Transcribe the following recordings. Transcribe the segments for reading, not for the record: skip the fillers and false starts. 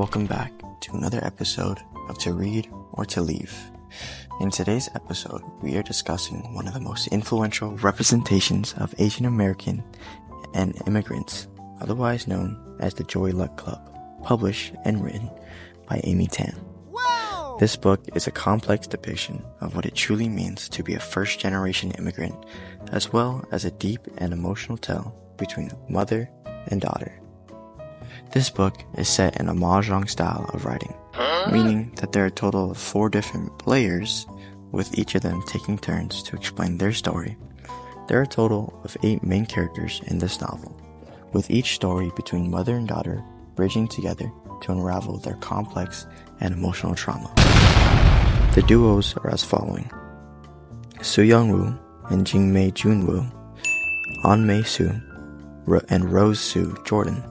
welcome back to another episode of To Read or To Leave. In today's episode, we are discussing one of the most influential representations of Asian American and immigrants, otherwise known as the Joy Luck Club, published and written by Amy Tan. Wow! This book is a complex depiction of what it truly means to be a first-generation immigrant, as well as a deep and emotional tale between mother and daughter. This book is set in a mahjong style of writing, meaning that there are a total of 4 different players, with each of them taking turns to explain their story. There are a total of 8 main characters in this novel, with each story between mother and daughter bridging together to unravel their complex and emotional trauma. The duos are as following: Soo Young Woo and Jingmei Jun Woo, An Mei Soo and Rose Sue Jordan,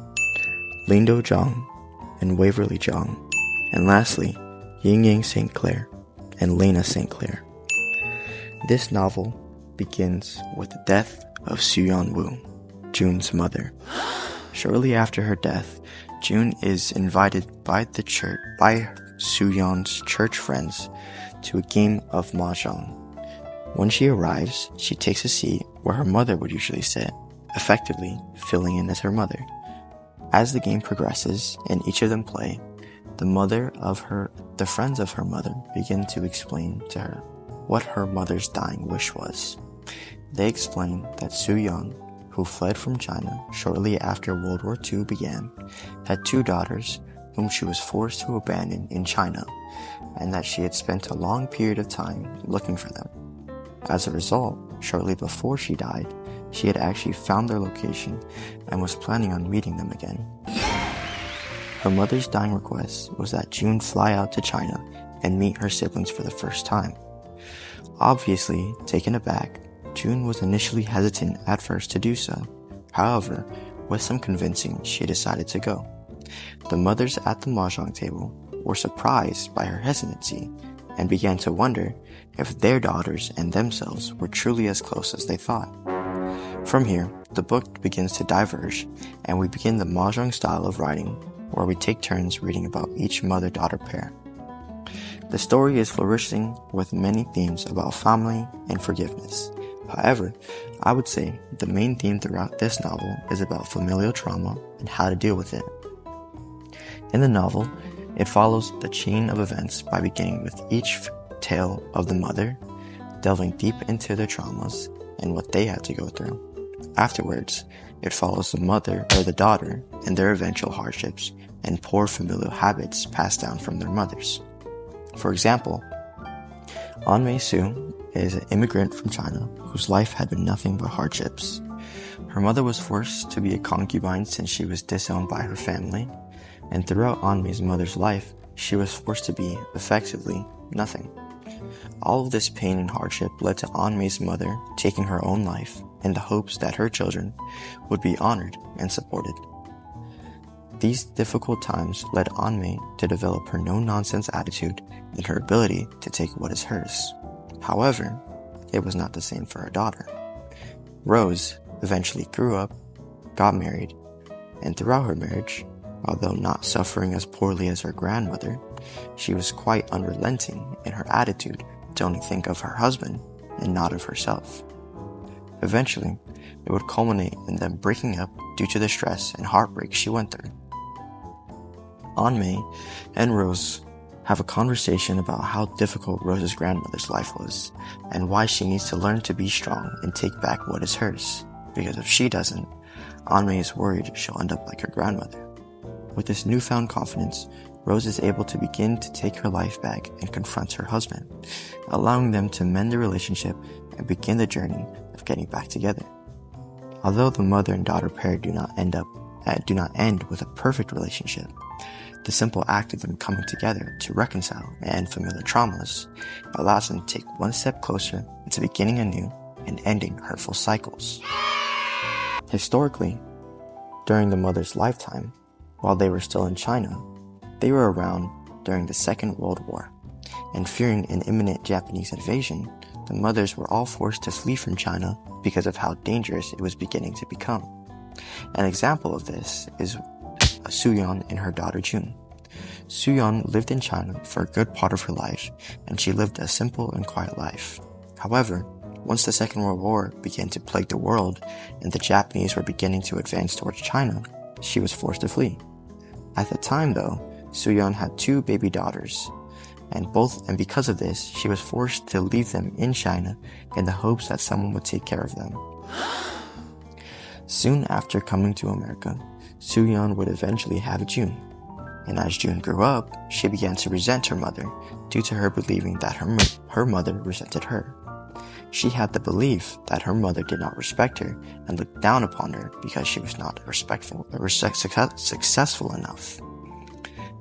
Lindo Zhang and Waverly Zhang, and lastly, Ying Yang St. Clair and Lena St. Clair. This novel begins with the death of Soo Young Woo, Jun's mother. Shortly after her death, Jun is invited by Soo Young's church friends to a game of mahjong. When she arrives, she takes a seat where her mother would usually sit, effectively filling in as her mother. As the game progresses and each of them play, the friends of her mother begin to explain to her what her mother's dying wish was. They explain that Soo Young, who fled from China shortly after World War II began, had 2 daughters whom she was forced to abandon in China, and that she had spent a long period of time looking for them. As a result, shortly before she died, she had actually found their location and was planning on meeting them again. Her mother's dying request was that Jun fly out to China and meet her siblings for the first time. Obviously, taken aback, Jun was initially hesitant at first to do so. However, with some convincing, she decided to go. The mothers at the mahjong table were surprised by her hesitancy and began to wonder if their daughters and themselves were truly as close as they thought. From here, the book begins to diverge, and we begin the mahjong style of writing, where we take turns reading about each mother-daughter pair. The story is flourishing with many themes about family and forgiveness. However, I would say the main theme throughout this novel is about familial trauma and how to deal with it. In the novel, it follows the chain of events by beginning with each tale of the mother, delving deep into their traumas and what they had to go through. Afterwards, it follows the mother or the daughter and their eventual hardships and poor familial habits passed down from their mothers. For example, An Mei Soo is an immigrant from China whose life had been nothing but hardships. Her mother was forced to be a concubine since she was disowned by her family, and throughout An Mei's mother's life, she was forced to be, effectively, nothing. All of this pain and hardship led to An Mei's mother taking her own life in the hopes that her children would be honored and supported. These difficult times led An Mei to develop her no-nonsense attitude and her ability to take what is hers. However, it was not the same for her daughter. Rose eventually grew up, got married, and throughout her marriage, although not suffering as poorly as her grandmother, she was quite unrelenting in her attitude to only think of her husband and not of herself. Eventually, it would culminate in them breaking up due to the stress and heartbreak she went through. An Mei and Rose have a conversation about how difficult Rose's grandmother's life was, and why she needs to learn to be strong and take back what is hers, because if she doesn't, An Mei is worried she'll end up like her grandmother. With this newfound confidence, Rose is able to begin to take her life back and confronts her husband, allowing them to mend the relationship and begin the journey of getting back together. Although the mother and daughter pair do not end with a perfect relationship, the simple act of them coming together to reconcile and end familiar traumas allows them to take one step closer into beginning anew and ending hurtful cycles. Historically, during the mother's lifetime, while they were still in China, they were around during the Second World War, and fearing an imminent Japanese invasion, the mothers were all forced to flee from China because of how dangerous it was beginning to become. An example of this is Soo Young and her daughter Jun. Suyeon lived in China for a good part of her life, and she lived a simple and quiet life. However, once the Second World War began to plague the world and the Japanese were beginning to advance towards China, she was forced to flee. At the time though, Suyeon had 2 baby daughters, and because of this, she was forced to leave them in China in the hopes that someone would take care of them. Soon after coming to America, Suyeon would eventually have June, and as June grew up, she began to resent her mother due to her believing that her mother resented her. She had the belief that her mother did not respect her and looked down upon her because she was not successful enough.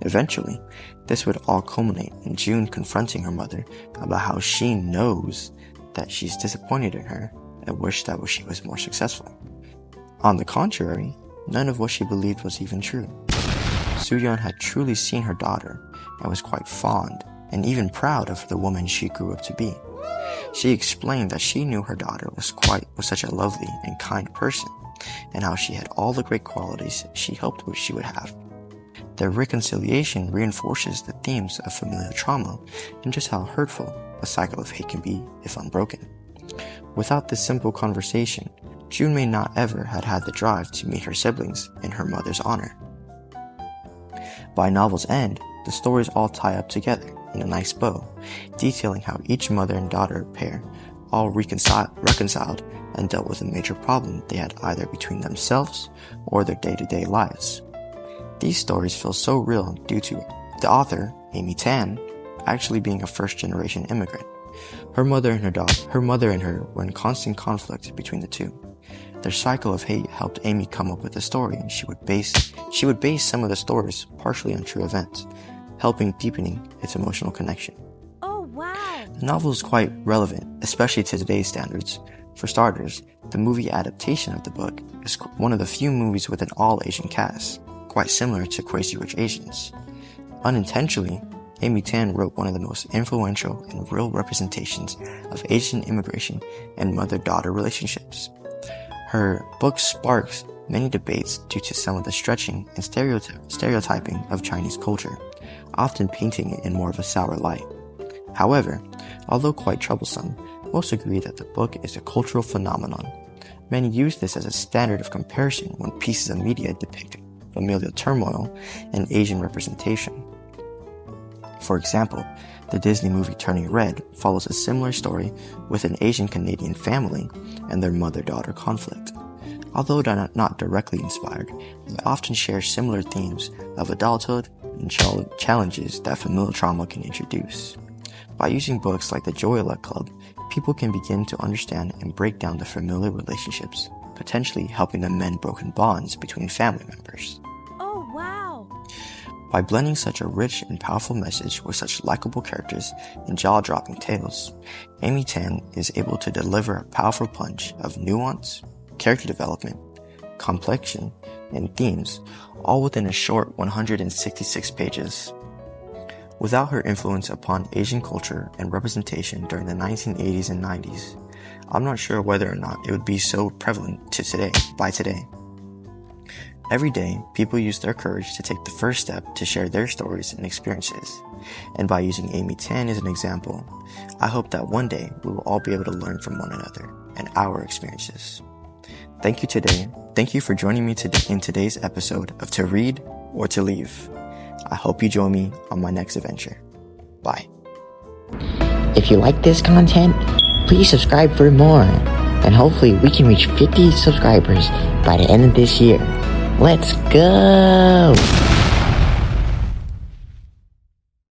Eventually, this would all culminate in June confronting her mother about how she knows that she's disappointed in her and wished that she was more successful. On the contrary, none of what she believed was even true. Suyeon had truly seen her daughter and was quite fond and even proud of the woman she grew up to be. She explained that she knew her daughter was such a lovely and kind person, and how she had all the great qualities she hoped she would have. Their reconciliation reinforces the themes of familial trauma and just how hurtful a cycle of hate can be if unbroken. Without this simple conversation, June may not ever have had the drive to meet her siblings in her mother's honor. By novel's end, the stories all tie up together in a nice bow, detailing how each mother and daughter pair all reconciled and dealt with a major problem they had either between themselves or their day-to-day lives. These stories feel so real due to the author, Amy Tan, actually being a first-generation immigrant. Her mother and her were in constant conflict between the two. Their cycle of hate helped Amy come up with a story, and she would base some of the stories partially on true events, helping deepening its emotional connection. Oh, wow! The novel is quite relevant, especially to today's standards. For starters, the movie adaptation of the book is one of the few movies with an all-Asian cast, quite similar to Crazy Rich Asians. Unintentionally, Amy Tan wrote one of the most influential and real representations of Asian immigration and mother-daughter relationships. Her book sparks many debates due to some of the stretching and stereotyping of Chinese culture, often painting it in more of a sour light. However, although quite troublesome, most agree that the book is a cultural phenomenon. Many use this as a standard of comparison when pieces of media depict familial turmoil and Asian representation. For example, the Disney movie Turning Red follows a similar story with an Asian-Canadian family and their mother-daughter conflict. Although they're not directly inspired, they often share similar themes of adulthood and challenges that familial trauma can introduce. By using books like the Joy Luck Club, people can begin to understand and break down the familial relationships, potentially helping them mend broken bonds between family members. Oh, wow! By blending such a rich and powerful message with such likable characters and jaw-dropping tales, Amy Tan is able to deliver a powerful punch of nuance, character development, complexion, and themes, all within a short 166 pages. Without her influence upon Asian culture and representation during the 1980s and 90s, I'm not sure whether or not it would be so prevalent by today. Every day, people use their courage to take the first step to share their stories and experiences. And by using Amy Tan as an example, I hope that one day we will all be able to learn from one another and our experiences. Thank you for joining me in today's episode of To Read or To Leave. I hope you join me on my next adventure. Bye. If you like this content, please subscribe for more, and hopefully we can reach 50 subscribers by the end of this year. Let's go!